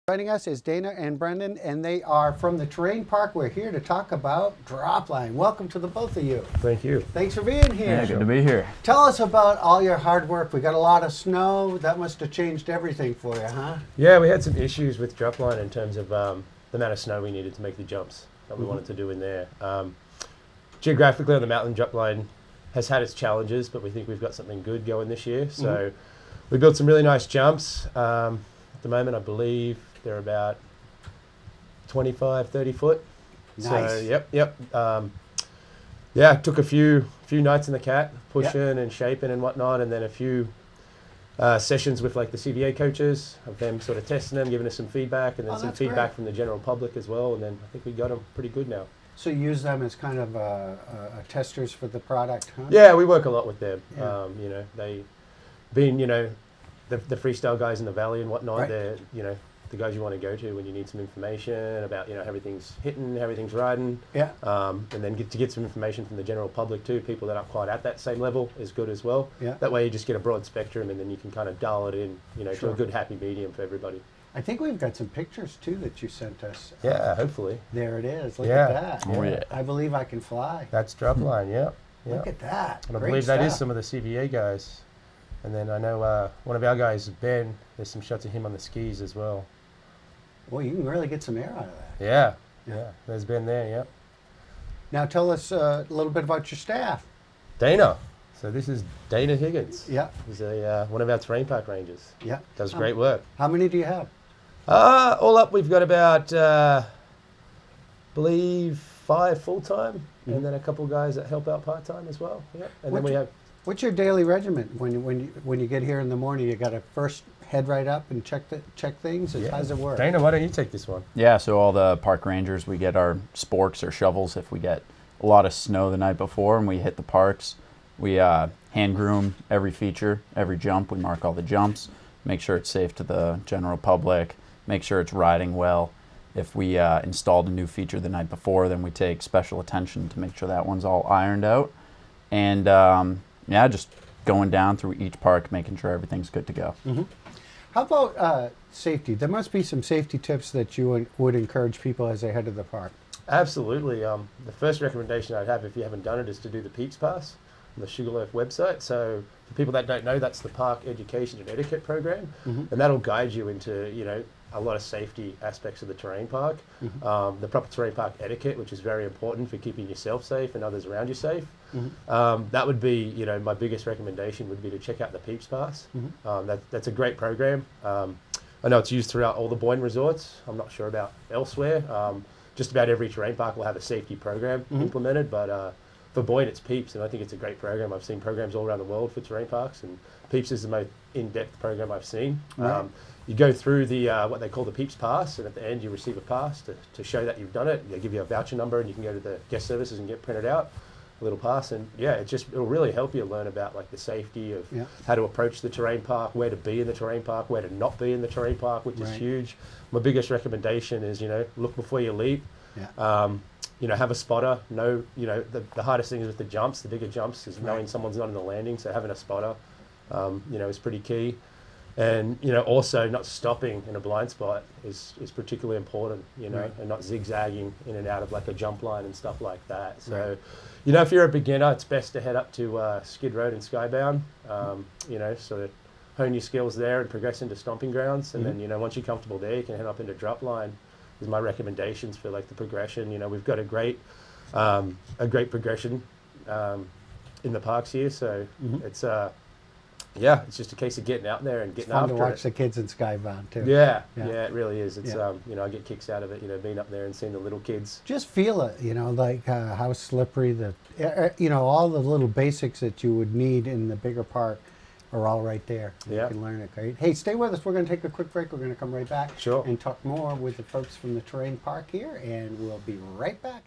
Joining us is Dana and Brendan, and they are from the TerrainPark. We're here to talk about Dropline. Welcome to the both of you. Thank you. Thanks for being here. Yeah, good to be here. Tell us about all your hard work. We got a lot of snow. That must have changed everything for you, huh? Yeah, we had some issues with Dropline in terms of the amount of snow we needed to make the jumps that we wanted to do in there. Geographically on the mountain, Dropline has had its challenges, but we think we've got something good going this year. So we built some really nice jumps. At the moment, I believe they're about 25, 30 foot. Nice. So, yep. Yeah, it took a few nights in the cat, pushing and shaping and whatnot, and then a few sessions with like the CVA coaches, of them sort of testing them, giving us some feedback, and then some feedback from the general public as well, and then I think we got them pretty good now. So you use them as kind of testers for the product, huh? Yeah, we work a lot with them. Yeah. You know, they being, you know, the freestyle guys in the valley and whatnot, they're, you know, the guys you want to go to when you need some information about, you know, everything's hitting, everything's riding. Yeah. And then get some information from the general public too, people that aren't quite at that same level is good as well. Yeah. That way you just get a broad spectrum, and then you can kind of dial it in, you know, to a good happy medium for everybody. I think we've got some pictures too that you sent us. Yeah, hopefully. There it is. Look at that. Oh, yeah. I Believe I Can Fly. That's Dropline, yeah. Look at that. And I believe that is some of the CVA guys. And then I know one of our guys, Ben, there's some shots of him on the skis as well. Well, you can really get some air out of that. Yeah. There's Ben there, yeah. Now tell us a little bit about your staff. Dana. So this is Dana Higgins. Yeah. He's one of our TerrainPark rangers. Yeah. Does great work. How many do you have? All up, we've got about, believe 5 full-time, and then a couple guys that help out part-time as well. Yeah. And then we have. What's your daily regimen when you get here in the morning? You got to first head right up and check things. How does it work? Dana, why don't you take this one? Yeah, so all the park rangers, we get our sporks or shovels if we get a lot of snow the night before and we hit the parks. We hand groom every feature, every jump. We mark all the jumps, make sure it's safe to the general public, make sure it's riding well. If we installed a new feature the night before, then we take special attention to make sure that one's all ironed out. And yeah, just going down through each park, making sure everything's good to go. How about safety? There must be some safety tips that you would encourage people as they head to the park. Absolutely. The first recommendation I'd have, if you haven't done it, is to do the Peeps Pass on the Sugarloaf website. So for people that don't know, that's the Park Education and Etiquette program, and that'll guide you into, you know, a lot of safety aspects of the terrain park. The proper terrain park etiquette, which is very important for keeping yourself safe and others around you safe. That would be, you know, my biggest recommendation would be to check out the Peeps Pass. That's a great program. I know it's used throughout all the Boyne resorts. I'm not sure about elsewhere. Just about every terrain park will have a safety program implemented, but for Boyne it's Peeps, and I think it's a great program. I've seen programs all around the world for terrain parks, and Peeps is the most in-depth program I've seen. You go through the what they call the Peeps Pass, and at the end you receive a pass to show that you've done it. They give you a voucher number, and you can go to the guest services and get printed out a little pass. And yeah, it'll really help you learn about like the safety of how to approach the terrain park, where to be in the terrain park, where to not be in the terrain park, which is huge. My biggest recommendation is, you know, look before you leap. You know, have a spotter. Know, you know, the hardest thing is with the jumps, the bigger jumps, is knowing someone's not in the landing. So having a spotter, you know, is pretty key. And, you know, also not stopping in a blind spot is particularly important, you know, and not zigzagging in and out of like a jump line and stuff like that. So, you know, if you're a beginner, it's best to head up to Skid Road and Skybound, you know, sort of hone your skills there and progress into stomping grounds. And then, you know, once you're comfortable there, you can head up into Dropline. Is my recommendations for like the progression. You know, we've got a great progression in the parks here. So it's yeah, it's just a case of getting out there and getting after it. It's fun to watch the kids in Skybound too. Yeah, it really is. It's you know, I get kicks out of it. You know, being up there and seeing the little kids. Just feel it. You know, like how slippery you know, all the little basics that you would need in the bigger park are all right there. You can learn it. Great. Hey, stay with us. We're going to take a quick break. We're going to come right back and talk more with the folks from the TerrainPark here, and we'll be right back.